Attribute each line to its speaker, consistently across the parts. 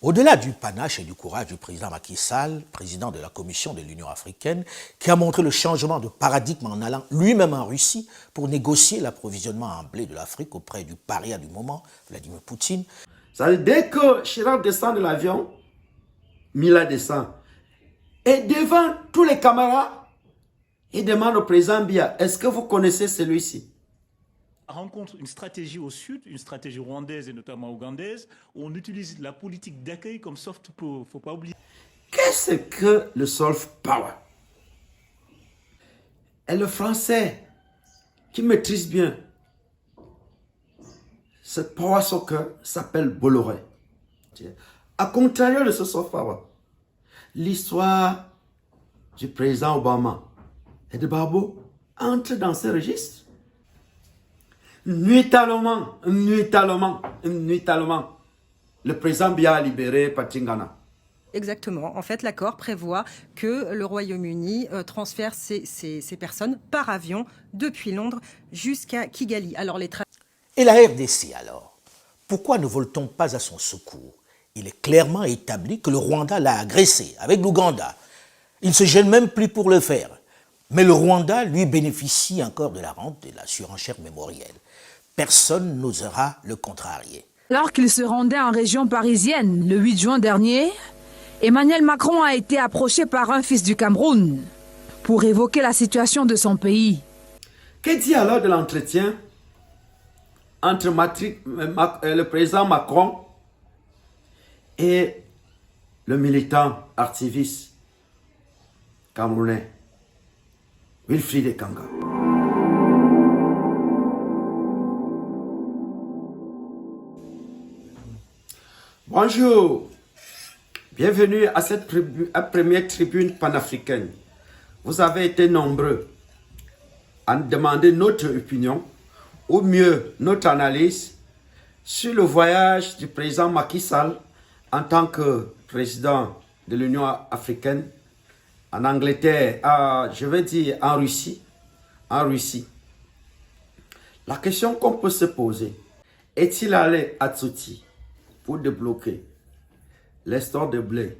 Speaker 1: Au-delà du panache et du courage du président Macky Sall, président de la Commission de l'Union africaine, qui a montré le changement de paradigme en allant lui-même en Russie pour négocier l'approvisionnement en blé de l'Afrique auprès du paria du moment, Vladimir Poutine.
Speaker 2: Dès que Chirac descend de l'avion, Mila descend. Et devant tous les camarades, il demande au président Biya, est-ce que vous connaissez celui-ci?
Speaker 3: Rencontre une stratégie au sud, une stratégie rwandaise et notamment ougandaise, où on utilise la politique d'accueil comme soft power. Il ne faut pas oublier.
Speaker 2: Qu'est-ce que le soft power? Et le français qui maîtrise bien ce power soccer s'appelle Bolloré. À contrario de ce soft power, l'histoire du président Obama et de Gbagbo entre dans ce registre. Nuitamment, le président Biya a libéré Patingana.
Speaker 4: Exactement. En fait, l'accord prévoit que le Royaume-Uni transfère ces personnes par avion depuis Londres jusqu'à Kigali.
Speaker 1: Et la RDC alors? Pourquoi ne vole-t-on pas à son secours? Il est clairement établi que le Rwanda l'a agressé avec l'Ouganda. Il ne se gêne même plus pour le faire. Mais le Rwanda, lui, bénéficie encore de la rente de la surenchère mémorielle. Personne n'osera le contrarier.
Speaker 5: Alors qu'il se rendait en région parisienne le 8 juin dernier, Emmanuel Macron a été approché par un fils du Cameroun pour évoquer la situation de son pays.
Speaker 2: Que dit alors de l'entretien entre le président Macron et le militant activiste camerounais Wilfried Ekanga? Bonjour, bienvenue à cette première tribune panafricaine. Vous avez été nombreux à demander notre opinion, ou mieux notre analyse, sur le voyage du président Macky Sall en tant que président de l'Union africaine en Angleterre, je vais dire en Russie. La question qu'on peut se poser, est-il allé à Tsouti pour débloquer les stores de blé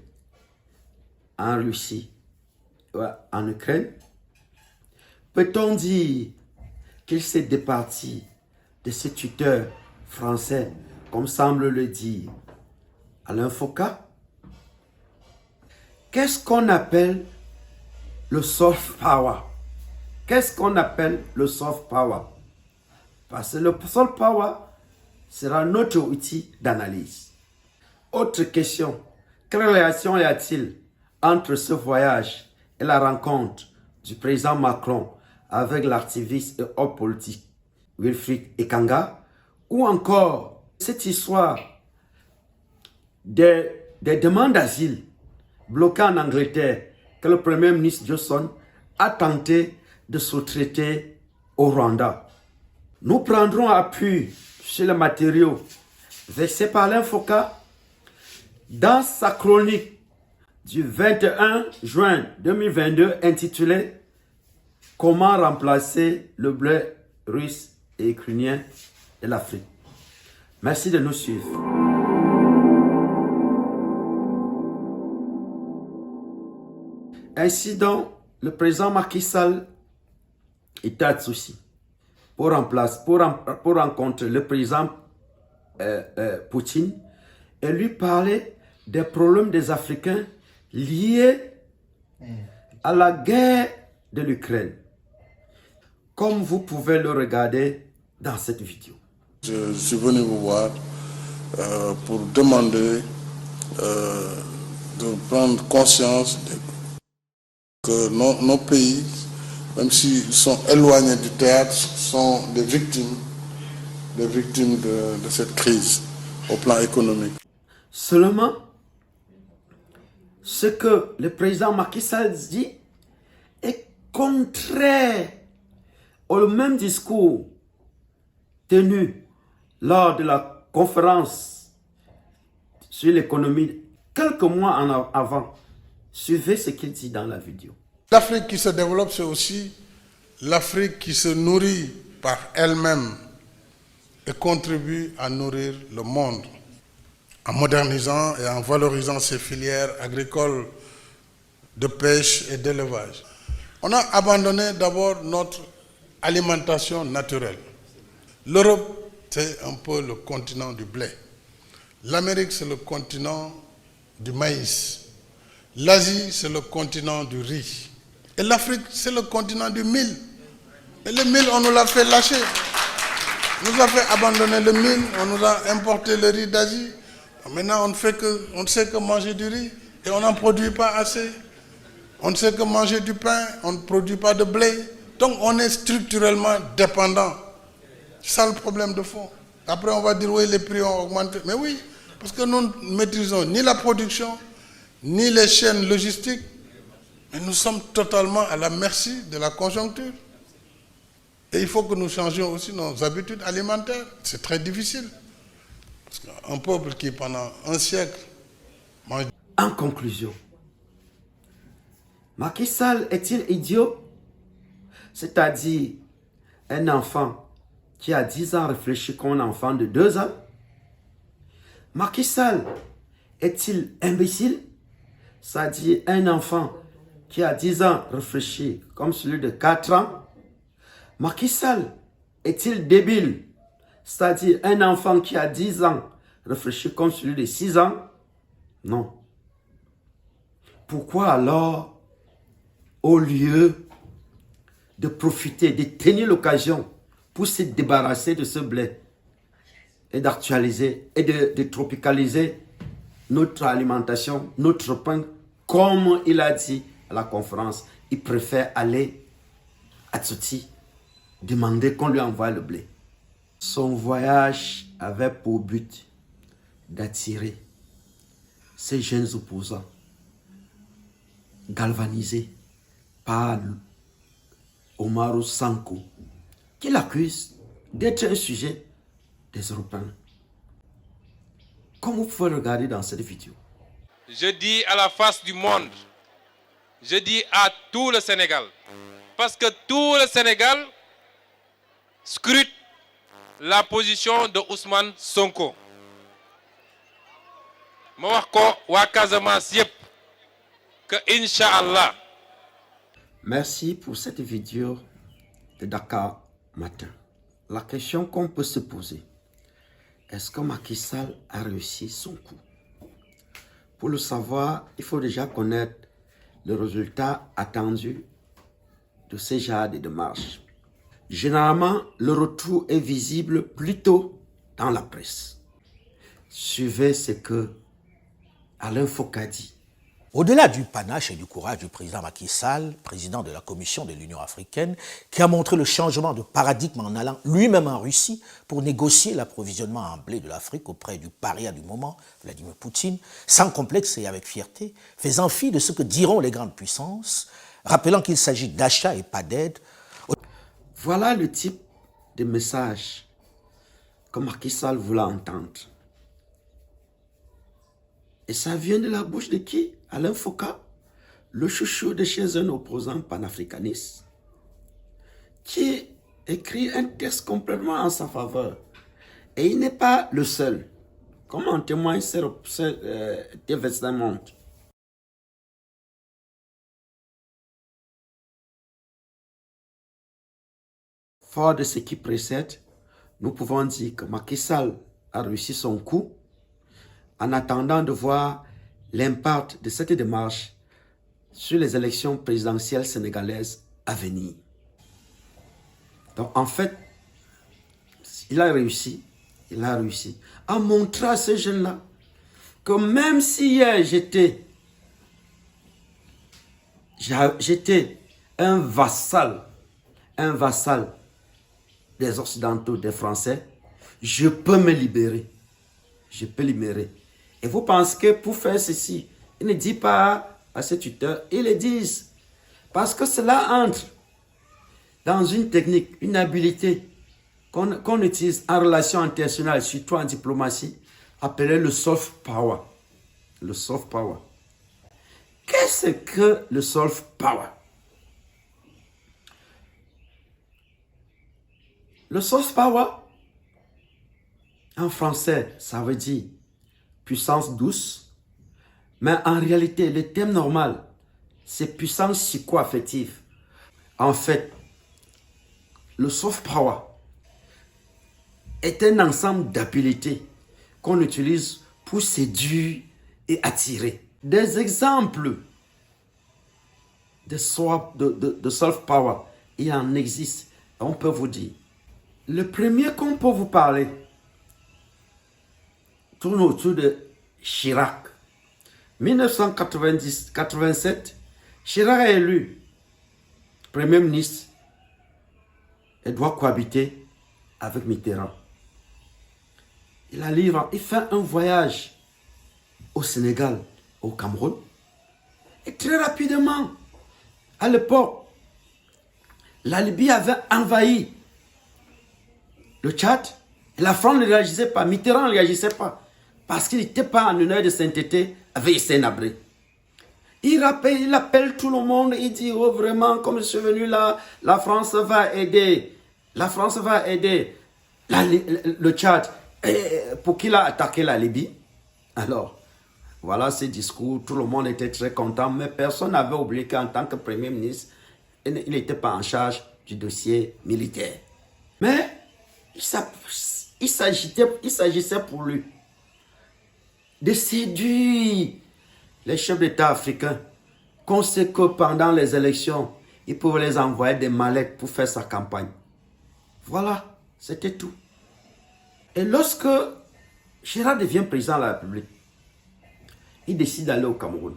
Speaker 2: en Russie, en Ukraine? Peut-on dire qu'il s'est départi de ses tuteurs français, comme semble le dire Alain Foucault? Qu'est-ce qu'on appelle le soft power? Qu'est-ce qu'on appelle le soft power? Parce que le soft power sera notre outil d'analyse. Autre question, quelle relation y a-t-il entre ce voyage et la rencontre du président Macron avec l'activiste et homme politique Wilfried Ekanga, ou encore cette histoire des demandes d'asile bloquées en Angleterre que le Premier ministre Johnson a tenté de sous-traiter au Rwanda? Nous prendrons appui sur les matériaux versés par Alain Foucault dans sa chronique du 21 juin 2022 intitulée « Comment remplacer le blé russe et ukrainien de l'Afrique ». Merci de nous suivre. Ainsi donc, le président Macky Sall était à Tsouchi pour rencontrer le président Poutine et lui parler des problèmes des Africains liés à la guerre de l'Ukraine, comme vous pouvez le regarder dans cette vidéo.
Speaker 6: Je suis venu vous voir pour demander de prendre conscience que nos pays, même s'ils sont éloignés du théâtre, sont des victimes de cette crise au plan économique.
Speaker 2: Seulement, ce que le président Macky Sall dit est contraire au même discours tenu lors de la conférence sur l'économie quelques mois avant. Suivez ce qu'il dit dans la vidéo.
Speaker 6: L'Afrique qui se développe, c'est aussi l'Afrique qui se nourrit par elle-même et contribue à nourrir le monde en modernisant et en valorisant ces filières agricoles de pêche et d'élevage. On a abandonné d'abord notre alimentation naturelle. L'Europe, c'est un peu le continent du blé. L'Amérique, c'est le continent du maïs. L'Asie, c'est le continent du riz. Et l'Afrique, c'est le continent du mil. Et le mil, on nous l'a fait lâcher. On nous a fait abandonner le mil, on nous a importé le riz d'Asie. Maintenant, on ne sait que manger du riz et on n'en produit pas assez. On ne sait que manger du pain, on ne produit pas de blé. Donc, on est structurellement dépendant. C'est ça le problème de fond. Après, on va dire, oui, les prix ont augmenté. Mais oui, parce que nous ne maîtrisons ni la production, ni les chaînes logistiques. Mais nous sommes totalement à la merci de la conjoncture. Et il faut que nous changions aussi nos habitudes alimentaires. C'est très difficile. Parce qu'un peuple qui, pendant un siècle, mange...
Speaker 2: En conclusion, Macky Sall est-il idiot? C'est-à-dire un enfant qui a 10 ans réfléchit comme un enfant de 2 ans? Macky Sall est-il imbécile? C'est-à-dire un enfant qui a 10 ans réfléchit comme celui de 4 ans? Macky Sall est-il débile? C'est-à-dire un enfant qui a 10 ans réfléchit comme celui de 6 ans? Non. Pourquoi alors, au lieu de profiter, de tenir l'occasion pour se débarrasser de ce blé et d'actualiser et de tropicaliser notre alimentation, notre pain, comme il a dit à la conférence, il préfère aller à Tsoti, demander qu'on lui envoie le blé. Son voyage avait pour but d'attirer ces jeunes opposants galvanisés par Umaru Sanko, qui l'accuse d'être un sujet des Européens. Comme vous pouvez regarder dans cette vidéo.
Speaker 7: Je dis à la face du monde, je dis à tout le Sénégal, parce que tout le Sénégal scrute la position de Ousmane Sonko. Ma wax ko waa Casamance yépp que Inch'Allah.
Speaker 2: Merci pour cette vidéo de Dakar Matin. La question qu'on peut se poser, est-ce que Macky Sall a réussi son coup? Pour le savoir, il faut déjà connaître le résultat attendu de ces genres de démarches. Généralement, le retour est visible plutôt dans la presse. Suivez ce que Alain Foka dit.
Speaker 1: Au-delà du panache et du courage du président Macky Sall, président de la Commission de l'Union africaine, qui a montré le changement de paradigme en allant lui-même en Russie pour négocier l'approvisionnement en blé de l'Afrique auprès du paria du moment, Vladimir Poutine, sans complexe et avec fierté, faisant fi de ce que diront les grandes puissances, rappelant qu'il s'agit d'achats et pas d'aide.
Speaker 2: Voilà le type de message que Macky Sall voulait entendre. Et ça vient de la bouche de qui? Alain Foka, le chouchou de chez un opposant panafricaniste, qui écrit un texte complètement en sa faveur. Et il n'est pas le seul, comme en témoigne ce déversement. Fort de ce qui précède, nous pouvons dire que Macky Sall a réussi son coup en attendant de voir l'impact de cette démarche sur les élections présidentielles sénégalaises à venir. Donc en fait, il a réussi à montrer à ces jeunes-là que même si hier j'étais un vassal des Occidentaux, des Français, je peux me libérer. Je peux libérer. Et vous pensez que pour faire ceci, ils ne disent pas à ces tuteurs, ils le disent. Parce que cela entre dans une technique, une habileté qu'on utilise en relation internationale, surtout en diplomatie, appelée le soft power. Le soft power. Qu'est-ce que le soft power? Le soft power, en français, ça veut dire puissance douce, mais en réalité, le terme normal, c'est puissance psycho-affective. En fait, le soft power est un ensemble d'habiletés qu'on utilise pour séduire et attirer. Des exemples de soft power, il en existe, on peut vous dire. Le premier qu'on peut vous parler tourne autour de Chirac. 1987, Chirac est élu Premier ministre et doit cohabiter avec Mitterrand. Il fait un voyage au Sénégal, au Cameroun. Et très rapidement, à l'époque, la Libye avait envahi le Tchad. Et la France ne réagissait pas, Mitterrand ne réagissait pas. Parce qu'il n'était pas en une heure de sainteté avec Hissène Habré. Il appelle tout le monde, il dit, oh vraiment, comme je suis venu là, la France va aider. La France va aider le Tchad pour qu'il a attaqué la Libye. Alors, voilà ces discours, tout le monde était très content, mais personne n'avait oublié qu'en tant que Premier ministre, il n'était pas en charge du dossier militaire. Mais il s'agissait pour lui de séduire les chefs d'État africains, qu'on sait que pendant les élections, il pouvait les envoyer des mallettes pour faire sa campagne. Voilà, c'était tout. Et lorsque Chirac devient président de la République, il décide d'aller au Cameroun.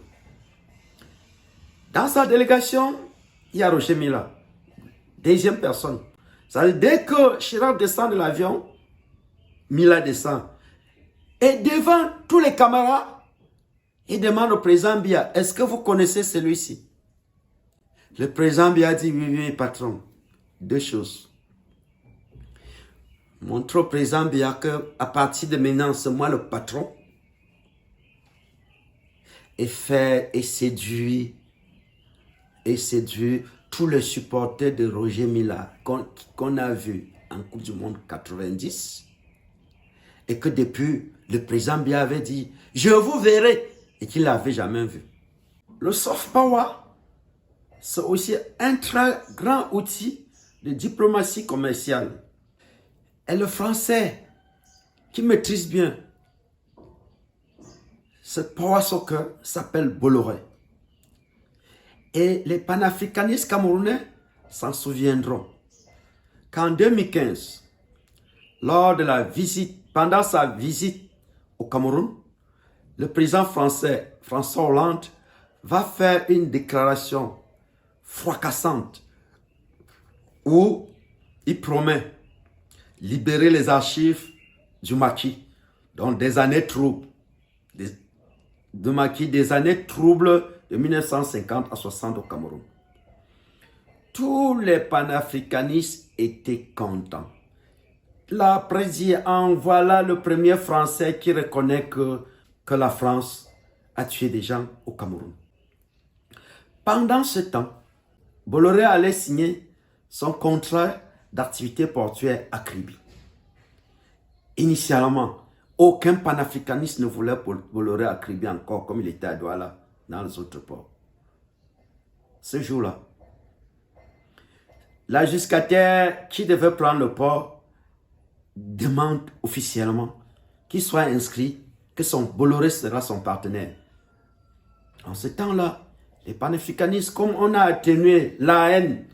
Speaker 2: Dans sa délégation, il y a Roger Mila, deuxième personne. Ça veut dire, dès que Chirac descend de l'avion, Mila descend. Et devant tous les camarades, il demande au président Biya, est-ce que vous connaissez celui-ci? Le président Biya dit, oui, oui, patron. Deux choses. Montre au président Biya qu'à partir de maintenant, c'est moi le patron. Et faire et séduire tous les supporters de Roger Mila qu'on a vu en Coupe du Monde 90. Et que depuis, le président Biya avait dit, je vous verrai. Et qu'il n'avait jamais vu. Le soft power, c'est aussi un très grand outil de diplomatie commerciale. Et le français, qui maîtrise bien ce power soccer, s'appelle Bolloré. Et les panafricanistes camerounais s'en souviendront qu'en 2015, pendant sa visite au Cameroun, le président français, François Hollande, va faire une déclaration fracassante où il promet libérer les archives du maquis, donc des années troubles, des années troubles de 1950 à 60 au Cameroun. Tous les panafricanistes étaient contents. La presse dit, voilà le premier Français qui reconnaît que la France a tué des gens au Cameroun. Pendant ce temps, Bolloré allait signer son contrat d'activité portuaire à Kribi. Initialement, aucun panafricaniste ne voulait Bolloré à Kribi encore, comme il était à Douala, dans les autres ports. Ce jour-là, la Jusqu'à-Terre qui devait prendre le port demande officiellement qu'il soit inscrit que Bolloré sera son partenaire. En ce temps-là, les panafricanistes, comme on a atténué la haine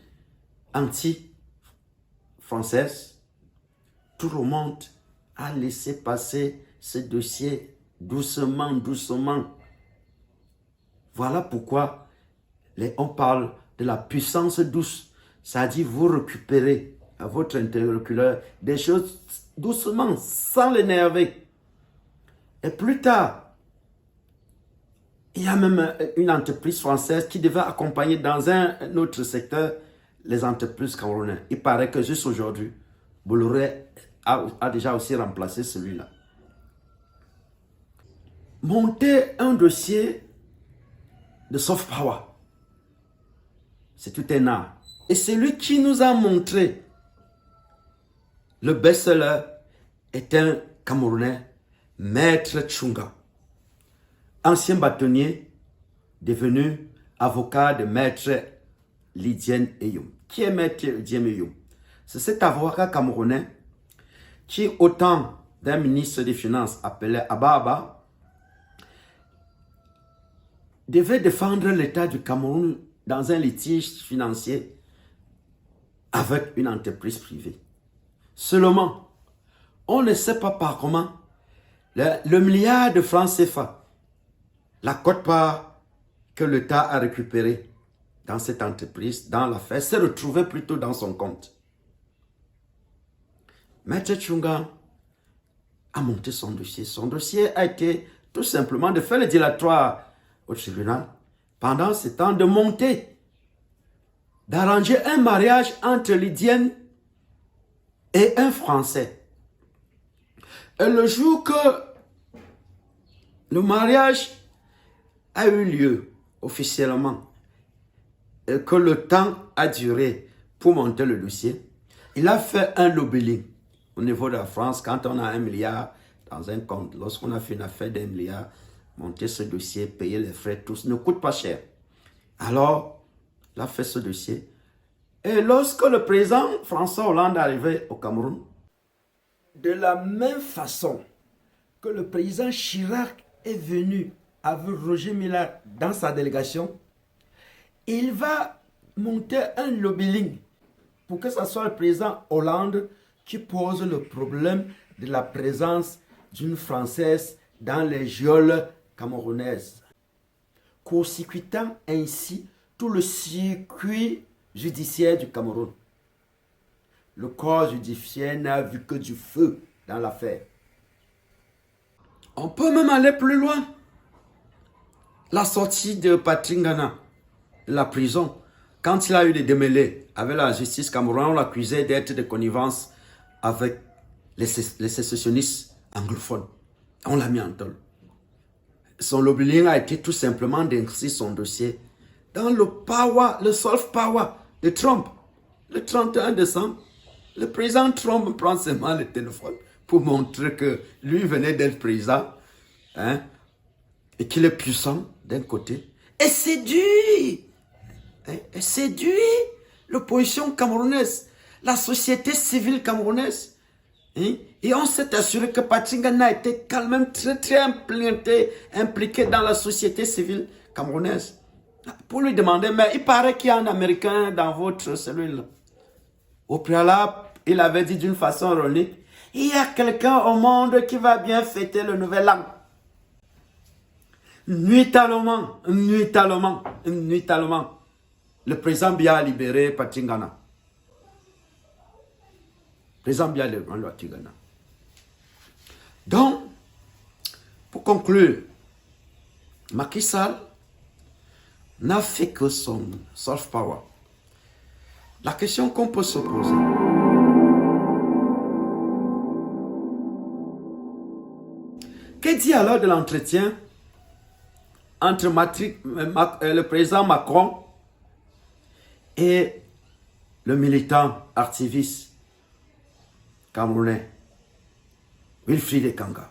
Speaker 2: anti-française, tout le monde a laissé passer ce dossier doucement, doucement. Voilà pourquoi on parle de la puissance douce. Ça dit, vous récupérez à votre interlocuteur des choses doucement, sans l'énerver. Et plus tard, il y a même une entreprise française qui devait accompagner dans un autre secteur les entreprises camerounaises. Il paraît que juste aujourd'hui, Bolloré a déjà aussi remplacé celui-là. Monter un dossier de soft power, c'est tout un art. Et celui qui nous a montré le best-seller est un Camerounais, Maître Tchunga. ancien bâtonnier devenu avocat de maître Lidien Eyoum. Qui est maître Lidien Eyoum? C'est cet avocat camerounais qui, au temps d'un ministre des Finances appelé Ababa, devait défendre l'État du Cameroun dans un litige financier avec une entreprise privée. Seulement, on ne sait pas par comment le milliard de francs CFA, la quote-part que l'État a récupérée dans cette entreprise, dans l'affaire, s'est retrouvé plutôt dans son compte. Maître Tchunga a monté son dossier. Son dossier a été tout simplement de faire le dilatoire au tribunal pendant ce temps, de monter, d'arranger un mariage entre Lydienne et un Français. Et le jour que le mariage a eu lieu officiellement et que le temps a duré pour monter le dossier, il a fait un lobbying au niveau de la France. Quand on a 1 milliard dans un compte, lorsqu'on a fait une affaire d'1 milliard, monter ce dossier, payer les frais, tout, ne coûte pas cher. Alors, il a fait ce dossier. Et lorsque le président François Hollande est arrivé au Cameroun, de la même façon que le président Chirac est venu avec Roger Milla dans sa délégation, il va monter un lobbying pour que ce soit le président Hollande qui pose le problème de la présence d'une Française dans les geôles camerounaises, court-circuitant ainsi tout le circuit judiciaire du Cameroun. Le corps judiciaire n'a vu que du feu dans l'affaire. On peut même aller plus loin. La sortie de Patrick Ngana de la prison, quand il a eu des démêlés avec la justice camerounaise, on l'accusait d'être de connivence avec les sécessionnistes anglophones. On l'a mis en tôle. Son lobbying a été tout simplement d'inscrire son dossier dans le soft power de Trump. Le 31 décembre, le président Trump prend seulement le téléphone pour montrer que lui venait d'être président, hein, et qu'il est puissant d'un côté, et séduit l'opposition camerounaise, la société civile camerounaise. Hein? Et on s'est assuré que Patrick Ngana était quand même très impliqué dans la société civile camerounaise. Pour lui demander, mais il paraît qu'il y a un Américain dans votre cellule. Au préalable, il avait dit d'une façon ironique, il y a quelqu'un au monde qui va bien fêter le nouvel an. Nuitamment, le président Biya a libéré Patrick Ngana. Président Biya a libéré Patrick Ngana. Donc, pour conclure, Macky Sall n'a fait que son soft power. La question qu'on peut se poser, que dit alors de l'entretien entre le président Macron et le militant activiste camerounais Wilfried Ekanga?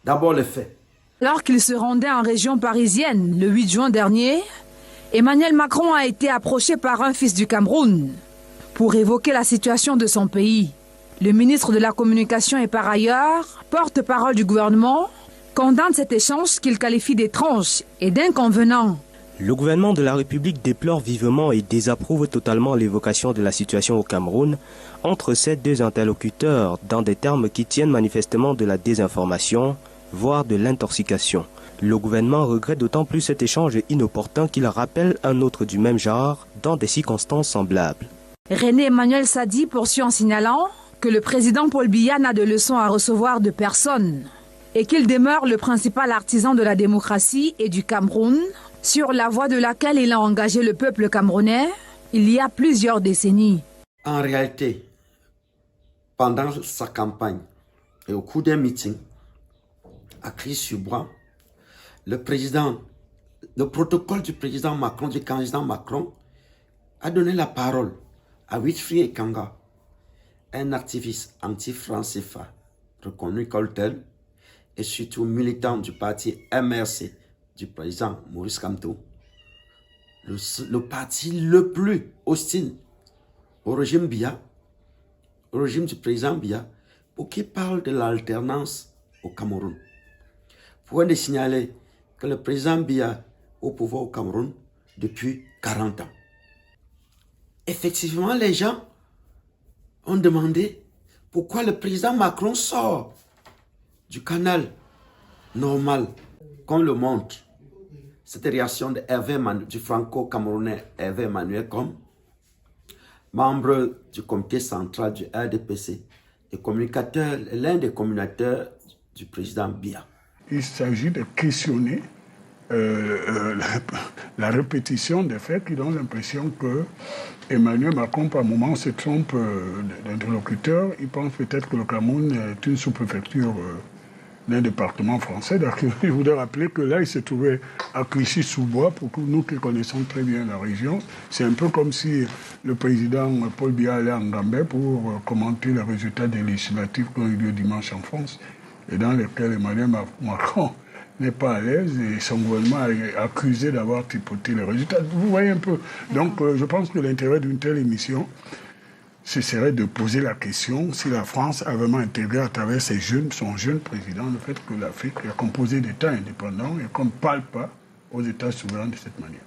Speaker 2: D'abord les faits.
Speaker 5: Alors qu'il se rendait en région parisienne le 8 juin dernier, Emmanuel Macron a été approché par un fils du Cameroun pour évoquer la situation de son pays. Le ministre de la Communication et par ailleurs porte-parole du gouvernement condamne cet échange qu'il qualifie d'étrange et d'inconvenant.
Speaker 8: Le gouvernement de la République déplore vivement et désapprouve totalement l'évocation de la situation au Cameroun entre ces deux interlocuteurs dans des termes qui tiennent manifestement de la désinformation, voire de l'intoxication. Le gouvernement regrette d'autant plus cet échange inopportun qu'il rappelle un autre du même genre dans des circonstances semblables.
Speaker 5: René Emmanuel Sadi poursuit en signalant que le président Paul Biya n'a de leçons à recevoir de personne et qu'il demeure le principal artisan de la démocratie et du Cameroun, sur la voie de laquelle il a engagé le peuple camerounais il y a plusieurs décennies.
Speaker 2: En réalité, pendant sa campagne et au cours d'un meeting à Cris-sur-Bois, le protocole du président Macron, du candidat Macron, a donné la parole à Wilfried Ekanga, un activiste anti-franc CFA reconnu comme tel, et surtout militant du parti MRC du président Maurice Kamto, le parti le plus hostile au régime Biya, au régime du président Biya, pour qu'il parle de l'alternance au Cameroun. Pour de signaler que le président Biya au pouvoir au Cameroun depuis 40 ans. Effectivement, les gens ont demandé pourquoi le président Macron sort du canal normal, qu'on le montre. Cette réaction du franco-camerounais Hervé Emmanuel comme membre du comité central du RDPC et communicateur, l'un des communicateurs du président Biya.
Speaker 9: Il s'agit de questionner la répétition des faits qui donnent l'impression que Emmanuel Macron, par moment, se trompe d'interlocuteur. Il pense peut-être que le Cameroun est une sous-préfecture d'un département français. Donc, je voudrais rappeler que là, il se trouvait à Clichy-sous-Bois, pour nous qui connaissons très bien la région. C'est un peu comme si le président Paul Biya allait en Gambie pour commenter les résultats des législatives qui ont eu lieu dimanche en France, et dans lesquels Emmanuel Macron n'est pas à l'aise et son gouvernement est accusé d'avoir tripoté les résultats. Vous voyez un peu. Donc, je pense que l'intérêt d'une telle émission, ce serait de poser la question si la France a vraiment intégré à travers son jeune président le fait que l'Afrique est composée d'États indépendants et qu'on ne parle pas aux États souverains de cette manière.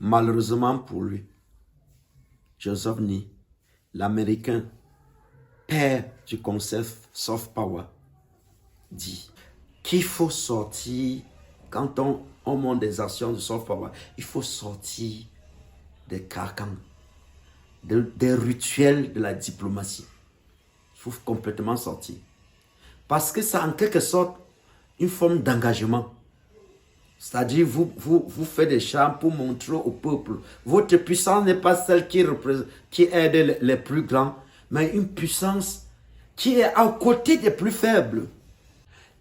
Speaker 2: Malheureusement pour lui, Joseph Nye, l'Américain, père du concept soft power, dit qu'il faut sortir, quand on monte des actions de soft power, il faut sortir des carcans, des rituels de la diplomatie. Il faut complètement sortir. Parce que c'est en quelque sorte une forme d'engagement. C'est-à-dire, vous faites des chants pour montrer au peuple. Votre puissance n'est pas celle qui aide les plus grands, mais une puissance qui est à côté des plus faibles.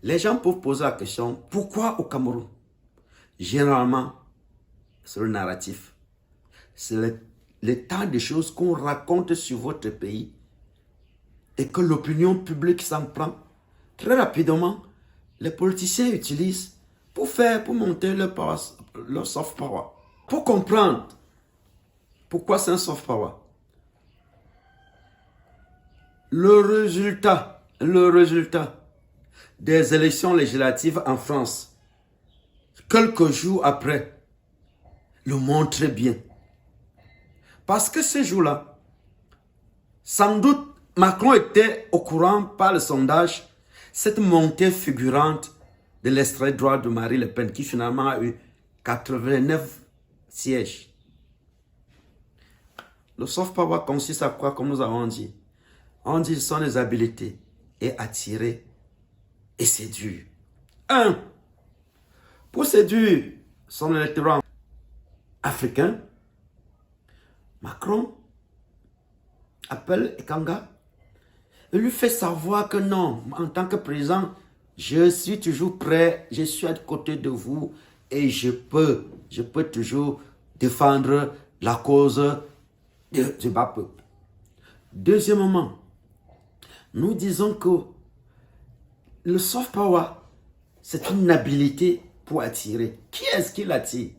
Speaker 2: Les gens peuvent poser la question, pourquoi au Cameroun? Généralement, c'est le narratif. C'est l'état des choses qu'on raconte sur votre pays et que l'opinion publique s'en prend. Très rapidement, les politiciens utilisent pour monter leur soft power. Pour comprendre pourquoi c'est un soft power. Le résultat des élections législatives en France, quelques jours après, le montre bien. Parce que ce jour-là, sans doute, Macron était au courant par le sondage, cette montée fulgurante de l'extrême droite de Marine Le Pen, qui finalement a eu 89 sièges. Le soft power consiste à quoi, comme nous avons dit? On dit que ce sont les habiletés et attirer et séduire. Pour séduire son électorat africain, Macron appelle Ekanga et lui fait savoir que non, en tant que président, je suis toujours prêt, je suis à côté de vous et je peux toujours défendre la cause du bas peuple. Deuxièmement, nous disons que le soft power, c'est une habilité pour attirer. Qui est-ce qui l'attire?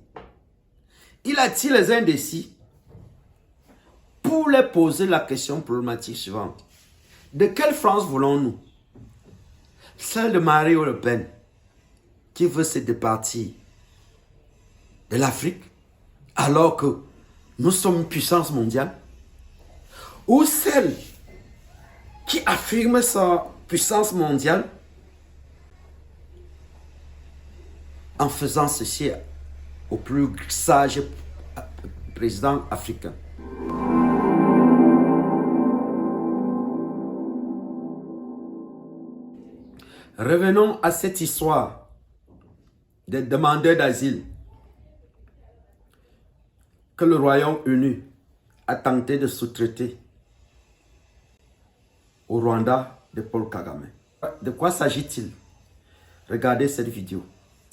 Speaker 2: Il attire les indécis pour leur poser la question problématique suivante. De quelle France voulons-nous? Celle de Marine Le Pen, qui veut se départir de l'Afrique, alors que nous sommes une puissance mondiale? Ou celle qui affirme sa puissance mondiale en faisant ceci au plus sage président africain? Revenons à cette histoire des demandeurs d'asile que le Royaume-Uni a tenté de sous-traiter au Rwanda de Paul Kagame. De quoi s'agit-il? Regardez cette vidéo.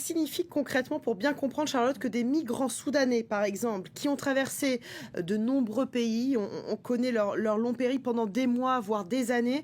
Speaker 10: signifie concrètement, pour bien comprendre, Charlotte, que des migrants soudanais, par exemple, qui ont traversé de nombreux pays, on connaît leur long périple pendant des mois, voire des années,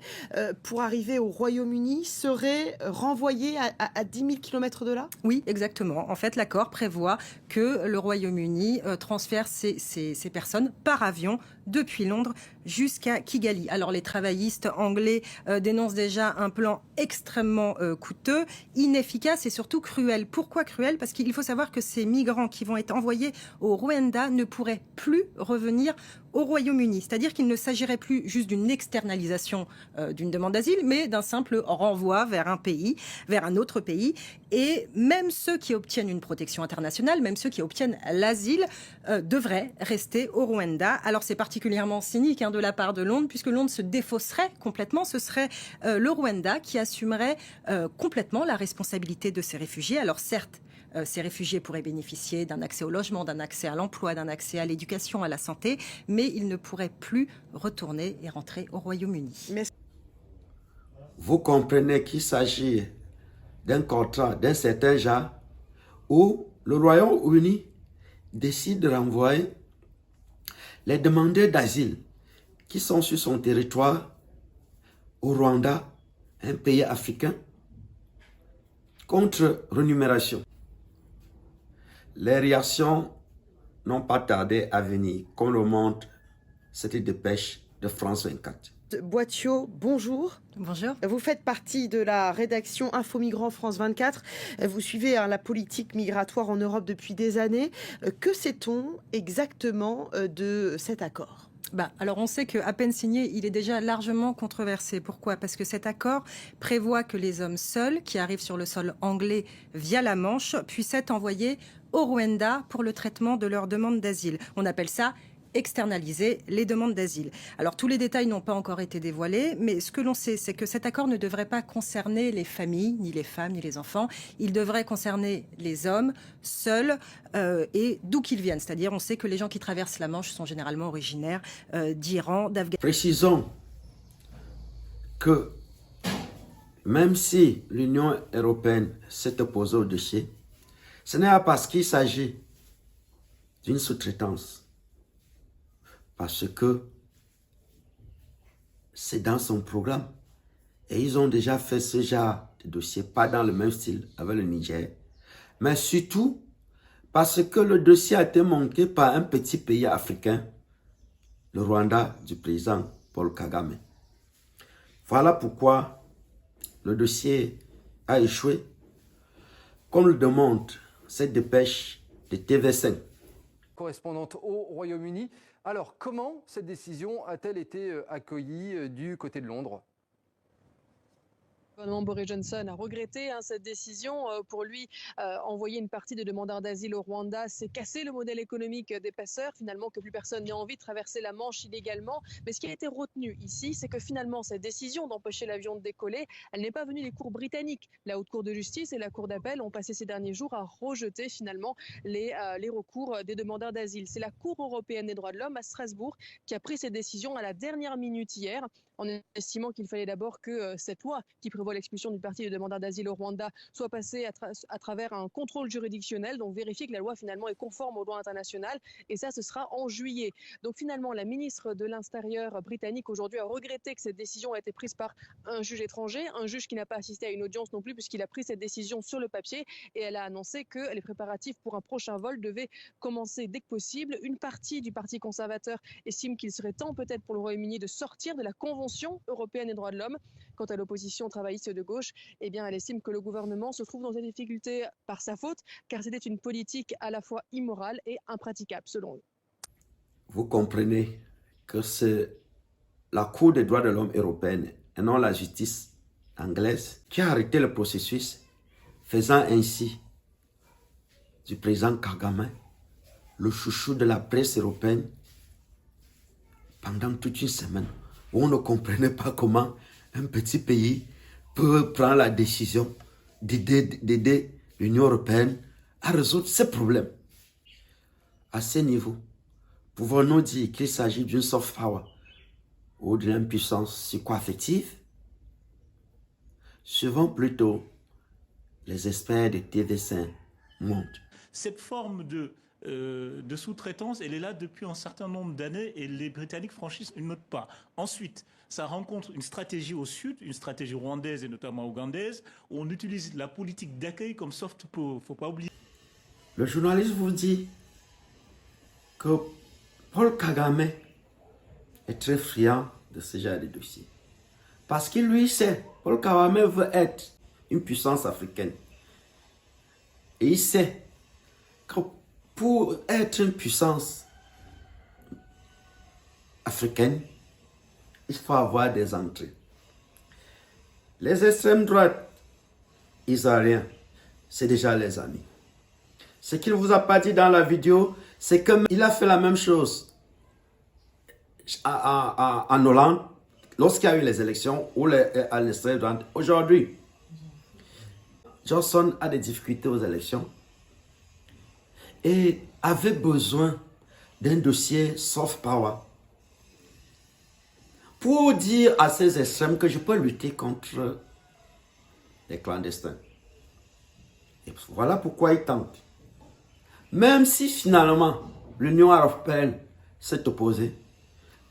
Speaker 10: pour arriver au Royaume-Uni, seraient renvoyés à 10 000 km de là?
Speaker 4: Oui, exactement. En fait, l'accord prévoit que le Royaume-Uni transfère ces personnes par avion depuis Londres jusqu'à Kigali. Alors les travaillistes anglais dénoncent déjà un plan extrêmement coûteux, inefficace et surtout cruel. Pourquoi cruel? Parce qu'il faut savoir que ces migrants qui vont être envoyés au Rwanda ne pourraient plus revenir au Royaume-Uni. C'est-à-dire qu'il ne s'agirait plus juste d'une externalisation d'une demande d'asile, mais d'un simple renvoi vers un pays, vers un autre pays. Et même ceux qui obtiennent une protection internationale, même ceux qui obtiennent l'asile, devraient rester au Rwanda. Alors c'est particulièrement cynique de la part de Londres, puisque Londres se défausserait complètement. Ce serait le Rwanda qui assumerait complètement la responsabilité de ces réfugiés. Alors certes, ces réfugiés pourraient bénéficier d'un accès au logement, d'un accès à l'emploi, d'un accès à l'éducation, à la santé, mais ils ne pourraient plus retourner et rentrer au Royaume-Uni.
Speaker 2: Vous comprenez qu'il s'agit d'un contrat d'un certain genre où le Royaume-Uni décide de renvoyer les demandeurs d'asile qui sont sur son territoire au Rwanda, un pays africain, contre rémunération. Les réactions n'ont pas tardé à venir, comme le montre cette dépêche de France 24.
Speaker 10: Boitio, bonjour.
Speaker 4: Bonjour.
Speaker 10: Vous faites partie de la rédaction Info Migrants France 24. Vous suivez la politique migratoire en Europe depuis des années. Que sait-on exactement de cet accord ?
Speaker 4: Alors on sait qu'à peine signé, il est déjà largement controversé. Pourquoi? Parce que cet accord prévoit que les hommes seuls qui arrivent sur le sol anglais via la Manche puissent être envoyés au Rwanda pour le traitement de leurs demandes d'asile. On appelle ça externaliser les demandes d'asile. Alors tous les détails n'ont pas encore été dévoilés, mais ce que l'on sait, c'est que cet accord ne devrait pas concerner les familles, ni les femmes, ni les enfants. Il devrait concerner les hommes seuls et d'où qu'ils viennent. C'est-à-dire, on sait que les gens qui traversent la Manche sont généralement originaires d'Iran, d'Afghanistan.
Speaker 2: Précisons que même si l'Union européenne s'est opposée au dossier, ce n'est pas parce qu'il s'agit d'une sous-traitance. Parce que c'est dans son programme. Et ils ont déjà fait ce genre de dossier, pas dans le même style avec le Niger. Mais surtout parce que le dossier a été manqué par un petit pays africain, le Rwanda du président Paul Kagame. Voilà pourquoi le dossier a échoué, comme le demande cette dépêche de TV5.
Speaker 11: Correspondante au Royaume-Uni. Alors, comment cette décision a-t-elle été accueillie du côté de Londres ?
Speaker 12: Le gouvernement Boris Johnson a regretté cette décision. Pour lui, envoyer une partie des demandeurs d'asile au Rwanda, c'est casser le modèle économique des passeurs, finalement, que plus personne n'ait envie de traverser la Manche illégalement. Mais ce qui a été retenu ici, c'est que finalement, cette décision d'empêcher l'avion de décoller, elle n'est pas venue des cours britanniques. La Haute Cour de justice et la Cour d'appel ont passé ces derniers jours à rejeter finalement les recours des demandeurs d'asile. C'est la Cour européenne des droits de l'homme à Strasbourg qui a pris cette décision à la dernière minute hier, en estimant qu'il fallait d'abord que cette loi qui prévoit l'expulsion d'une partie des demandeurs d'asile au Rwanda soit passée à travers un contrôle juridictionnel, donc vérifier que la loi finalement est conforme aux lois internationales, et ça ce sera en juillet. Donc finalement la ministre de l'Intérieur britannique aujourd'hui a regretté que cette décision a été prise par un juge étranger, un juge qui n'a pas assisté à une audience non plus puisqu'il a pris cette décision sur le papier, et elle a annoncé que les préparatifs pour un prochain vol devaient commencer dès que possible. Une partie du Parti conservateur estime qu'il serait temps peut-être pour le Royaume-Uni de sortir de la Convention européenne des droits de l'homme. Quant à l'opposition travailliste de gauche, eh bien, elle estime que le gouvernement se trouve dans des difficultés par sa faute, car c'était une politique à la fois immorale et impraticable, selon eux.
Speaker 2: Vous comprenez que c'est la Cour des droits de l'homme européenne et non la justice anglaise qui a arrêté le processus, faisant ainsi du président Kagame le chouchou de la presse européenne pendant toute une semaine. On ne comprenait pas comment un petit pays peut prendre la décision d'aider l'Union européenne à résoudre ces problèmes. À ce niveau, pouvons-nous dire qu'il s'agit d'une soft power ou d'une impuissance psycho-affective? Suivons plutôt les experts de TV5 montrent.
Speaker 3: Cette forme de sous-traitance, elle est là depuis un certain nombre d'années et les Britanniques franchissent une autre pas. Ensuite, ça rencontre une stratégie au sud, une stratégie rwandaise et notamment ougandaise, où on utilise la politique d'accueil comme soft power. Il ne faut pas oublier.
Speaker 2: Le journaliste vous dit que Paul Kagame est très friand de ce genre de dossier. Parce qu'il lui sait, Paul Kagame veut être une puissance africaine. Et il sait que pour être une puissance africaine, il faut avoir des entrées. Les extrêmes droites israéliens, c'est déjà les amis. Ce qu'il ne vous a pas dit dans la vidéo, c'est qu'il a fait la même chose en Hollande, lorsqu'il y a eu les élections, ou à l'extrême droite. Aujourd'hui, Johnson a des difficultés aux élections et avait besoin d'un dossier soft power pour dire à ces extrêmes que je peux lutter contre les clandestins. Et voilà pourquoi il tente. Même si finalement l'Union européenne s'est opposée,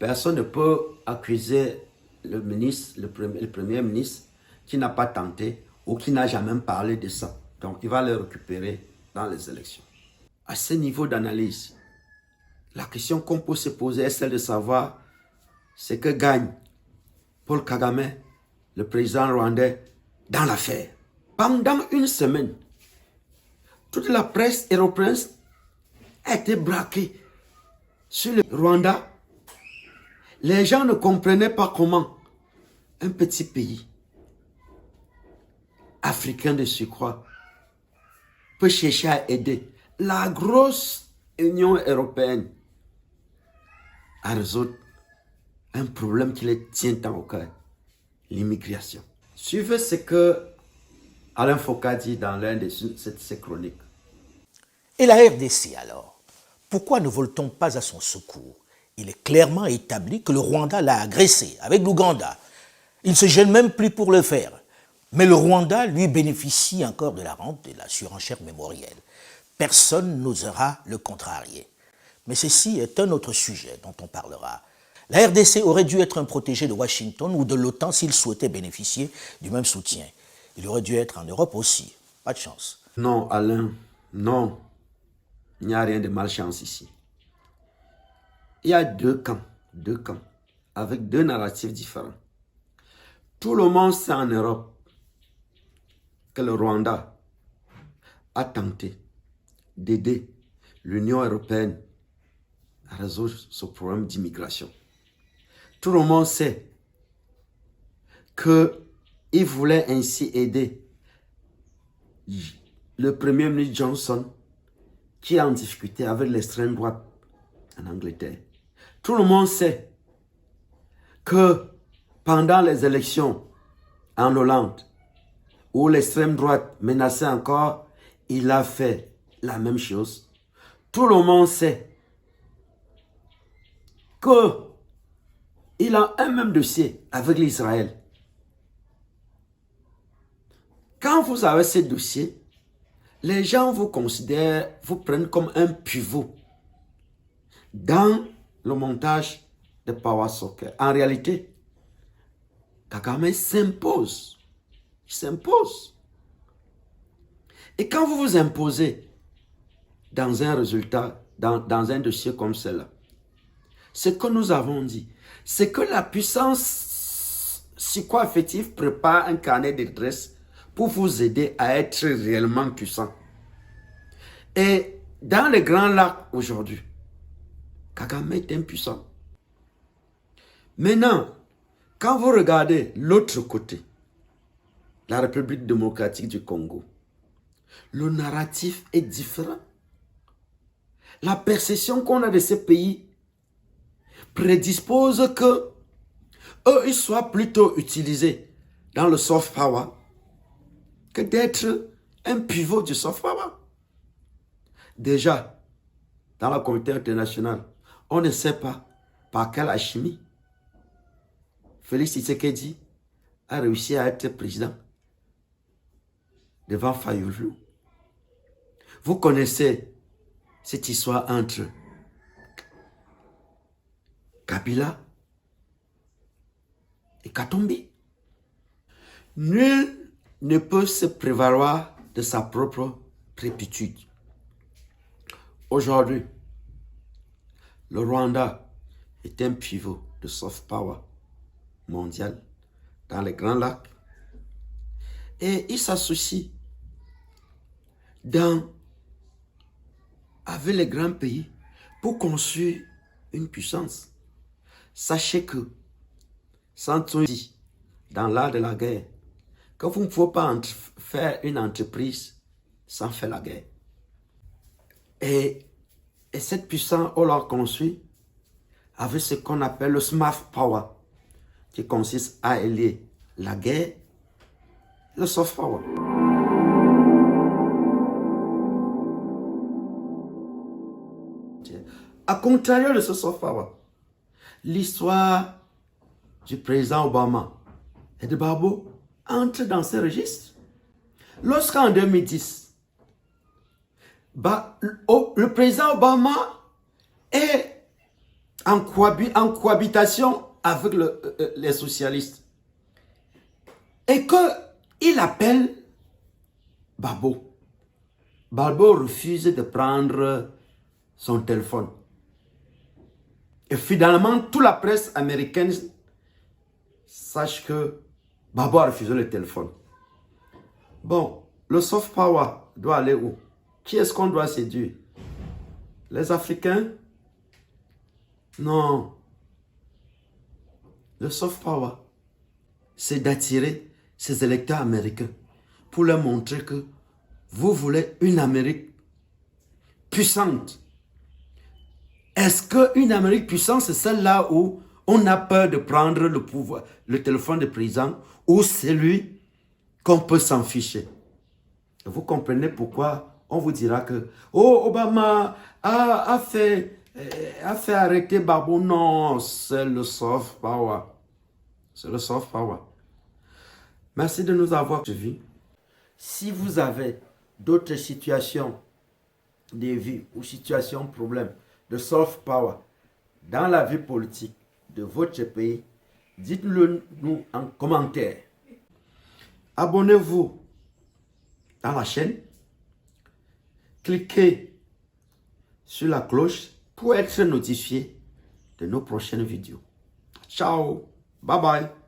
Speaker 2: personne ne peut accuser le premier ministre qui n'a pas tenté ou qui n'a jamais parlé de ça. Donc il va le récupérer dans les élections. À ce niveau d'analyse, la question qu'on peut se poser est celle de savoir ce que gagne Paul Kagame, le président rwandais, dans l'affaire. Pendant une semaine, toute la presse européenne a été braquée sur le Rwanda. Les gens ne comprenaient pas comment un petit pays africain de surcroît peut chercher à aider la grosse Union européenne à résoudre un problème qui les tient tant au cœur, l'immigration. Suivez ce que Alain Foucault dit dans l'un de ses chroniques.
Speaker 1: Et la RDC alors? Pourquoi ne vole-t-on pas à son secours? Il est clairement établi que le Rwanda l'a agressé avec l'Ouganda. Il ne se gêne même plus pour le faire. Mais le Rwanda, lui, bénéficie encore de la rente et de la surenchère mémorielle. Personne n'osera le contrarier. Mais ceci est un autre sujet dont on parlera. La RDC aurait dû être un protégé de Washington ou de l'OTAN s'il souhaitait bénéficier du même soutien. Il aurait dû être en Europe aussi. Pas de chance.
Speaker 2: Non, Alain, non. Il n'y a rien de malchance ici. Il y a deux camps, avec deux narratifs différents. Tout le monde sait en Europe que le Rwanda a tenté d'aider l'Union européenne à résoudre ce problème d'immigration. Tout le monde sait qu'il voulait ainsi aider le Premier ministre Johnson qui est en difficulté avec l'extrême droite en Angleterre. Tout le monde sait que pendant les élections en Hollande, où l'extrême droite menaçait encore, il a fait la même chose. Tout le monde sait qu'il a un même dossier avec l'Israël. Quand vous avez ce dossier, les gens vous considèrent, vous prennent comme un pivot dans le montage de Power Soccer. En réalité, Kagame s'impose. Il s'impose. Et quand vous vous imposez dans un résultat, dans un dossier comme celui-là, ce que nous avons dit, c'est que la puissance psycho-affective prépare un carnet d'adresses pour vous aider à être réellement puissant. Et dans les grands lacs aujourd'hui, Kagame est impuissant. Maintenant, quand vous regardez l'autre côté, la République démocratique du Congo, le narratif est différent. La perception qu'on a de ces pays prédispose que eux, ils soient plutôt utilisés dans le soft power que d'être un pivot du soft power. Déjà, dans la communauté internationale, on ne sait pas par quelle alchimie Félix Tshisekedi a réussi à être président devant Fayulu. Vous connaissez cette histoire entre Kabila et Katumbi. Nul ne peut se prévaloir de sa propre trépitude. Aujourd'hui, le Rwanda est un pivot de soft power mondial dans les Grands Lacs et il s'associe avec les grands pays pour construire une puissance. Sachez que, Santon dit dans l'art de la guerre, que vous ne pouvez pas faire une entreprise sans faire la guerre. Et cette puissance, on l'a construit avec ce qu'on appelle le smart power, qui consiste à allier la guerre et le soft power. À contrario de ce soft power, l'histoire du président Obama et de Gbagbo entre dans ce registre. Lorsqu'en 2010, le président Obama est en cohabitation avec les socialistes et qu'il appelle Gbagbo. Gbagbo refuse de prendre son téléphone. Et finalement, toute la presse américaine sache que Gbagbo a refusé le téléphone. Bon, le soft power doit aller où? Qui est-ce qu'on doit séduire? Les Africains? Non. Le soft power, c'est d'attirer ces électeurs américains pour leur montrer que vous voulez une Amérique puissante. Est-ce qu'une Amérique puissante, c'est celle-là où on a peur de prendre le pouvoir, le téléphone du président, ou celui qu'on peut s'en ficher? Vous comprenez pourquoi on vous dira que Obama a fait arrêter Gbagbo. Non, c'est le soft power. C'est le soft power. Merci de nous avoir suivis. Si vous avez d'autres situations de vie ou situations problèmes de soft power dans la vie politique de votre pays, dites-le nous en commentaire. Abonnez-vous à la chaîne. Cliquez sur la cloche pour être notifié de nos prochaines vidéos. Ciao, bye bye.